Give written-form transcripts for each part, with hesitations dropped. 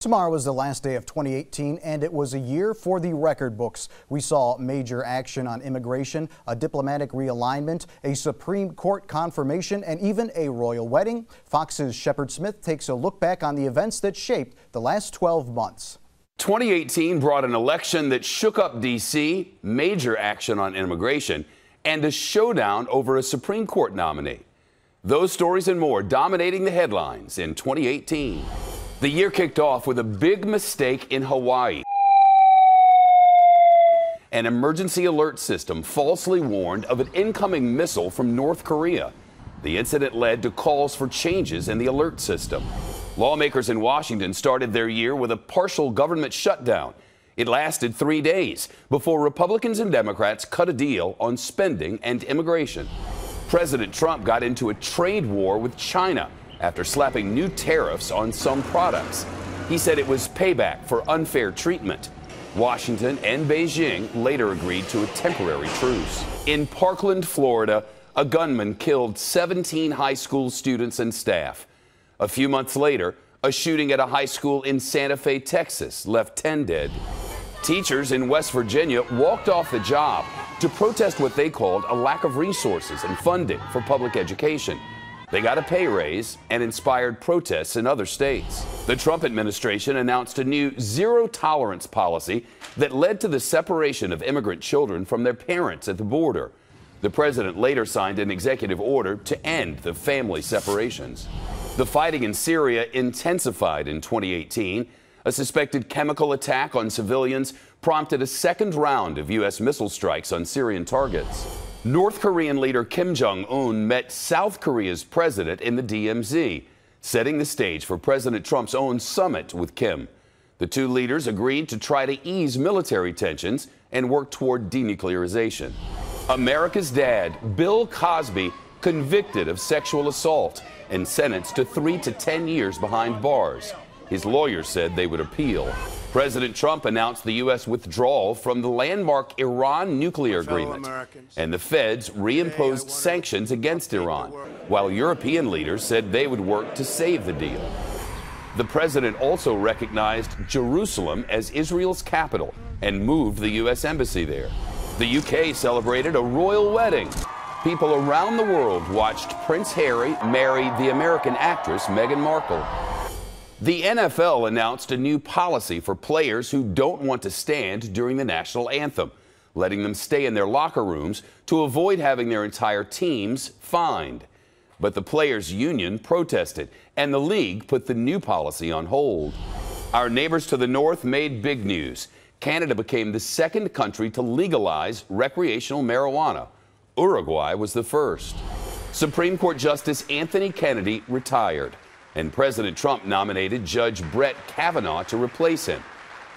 Tomorrow was the last day of 2018, and it was a year for the record books. We saw major action on immigration, a diplomatic realignment, a Supreme Court confirmation, and even a royal wedding. Fox's Shephard Smith takes a look back on the events that shaped the last 12 months. 2018 brought an election that shook up D.C., major action on immigration, and a showdown over a Supreme Court nominee. Those stories and more dominating the headlines in 2018. The year kicked off with a big mistake in Hawaii. An emergency alert system falsely warned of an incoming missile from North Korea. The incident led to calls for changes in the alert system. Lawmakers in Washington started their year with a partial government shutdown. It lasted 3 days before Republicans and Democrats cut a deal on spending and immigration. President Trump got into a trade war with China after slapping new tariffs on some products. He said it was payback for unfair treatment. Washington and Beijing later agreed to a temporary truce. In Parkland, Florida, a gunman killed 17 high school students and staff. A few months later, a shooting at a high school in Santa Fe, Texas, left 10 dead. Teachers in West Virginia walked off the job to protest what they called a lack of resources and funding for public education. They got a pay raise and inspired protests in other states. The Trump administration announced a new zero-tolerance policy that led to the separation of immigrant children from their parents at the border. The president later signed an executive order to end the family separations. The fighting in Syria intensified in 2018. A suspected chemical attack on civilians prompted a second round of U.S. missile strikes on Syrian targets. North Korean leader Kim Jong-un met South Korea's president in the DMZ, setting the stage for President Trump's own summit with Kim. The two leaders agreed to try to ease military tensions and work toward denuclearization. America's dad, Bill Cosby, convicted of sexual assault and sentenced to 3 to 10 years behind bars. His lawyers said they would appeal. President Trump announced the U.S. withdrawal from the landmark Iran nuclear agreement, and the feds reimposed sanctions against Iran, while European leaders said they would work to save the deal. The president also recognized Jerusalem as Israel's capital and moved the U.S. embassy there. The U.K. celebrated a royal wedding. People around the world watched Prince Harry marry the American actress Meghan Markle. The NFL announced a new policy for players who don't want to stand during the national anthem, letting them stay in their locker rooms to avoid having their entire teams fined. But the players' union protested, and the league put the new policy on hold. Our neighbors to the north made big news. Canada became the second country to legalize recreational marijuana. Uruguay was the first. Supreme Court Justice Anthony Kennedy retired, and President Trump nominated Judge Brett Kavanaugh to replace him.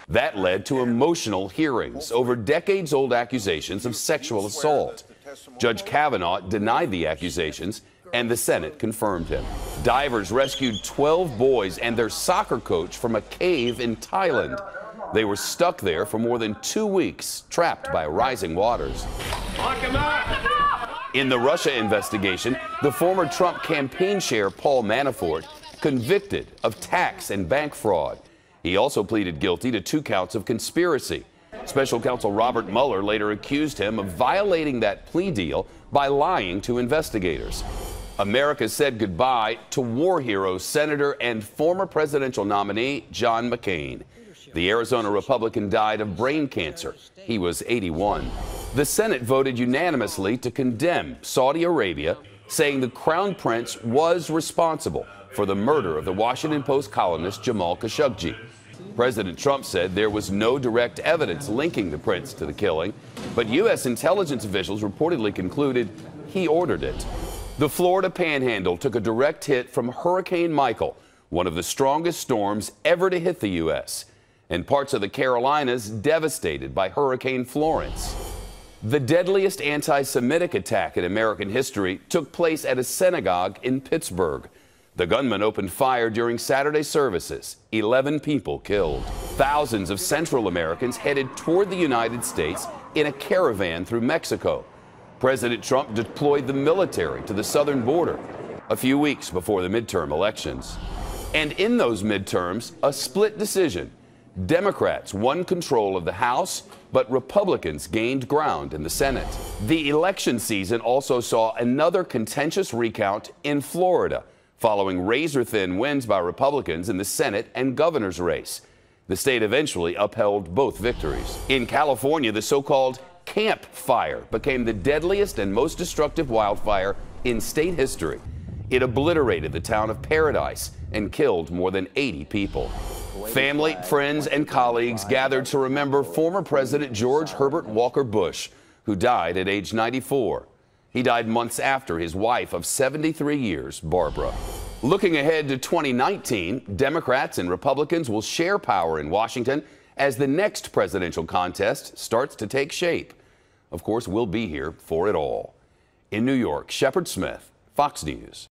That led to emotional hearings over decades-old accusations of sexual assault. Judge Kavanaugh denied the accusations, and the Senate confirmed him. Divers rescued 12 boys and their soccer coach from a cave in Thailand. They were stuck there for more than 2 weeks, trapped by rising waters. In the Russia investigation, the former Trump campaign chair Paul Manafort convicted of tax and bank fraud. He also pleaded guilty to 2 counts of conspiracy. Special counsel Robert Mueller later accused him of violating that plea deal by lying to investigators. America said goodbye to war hero, Senator and former presidential nominee John McCain. The Arizona Republican died of brain cancer. He was 81. The Senate voted unanimously to condemn Saudi Arabia, saying the Crown Prince was responsible for the murder of the Washington Post columnist Jamal Khashoggi. President Trump said there was no direct evidence linking the prince to the killing, but U.S. intelligence officials reportedly concluded he ordered it. The Florida Panhandle took a direct hit from Hurricane Michael, one of the strongest storms ever to hit the U.S., and parts of the Carolinas devastated by Hurricane Florence. The deadliest anti-Semitic attack in American history took place at a synagogue in Pittsburgh. The gunman opened fire during Saturday services. 11 people killed. Thousands of Central Americans headed toward the United States in a caravan through Mexico. President Trump deployed the military to the southern border a few weeks before the midterm elections. And in those midterms, a split decision. Democrats won control of the House, but Republicans gained ground in the Senate. The election season also saw another contentious recount in Florida, following razor-thin wins by Republicans in the Senate and governor's race. The state eventually upheld both victories. In California, the so-called Camp Fire became the deadliest and most destructive wildfire in state history. It obliterated the town of Paradise and killed more than 80 people. Family, friends, and colleagues gathered to remember former President George Herbert Walker Bush, who died at age 94. He died months after his wife of 73 years, Barbara. Looking ahead to 2019, Democrats and Republicans will share power in Washington as the next presidential contest starts to take shape. Of course, we'll be here for it all. In New York, Shephard Smith, Fox News.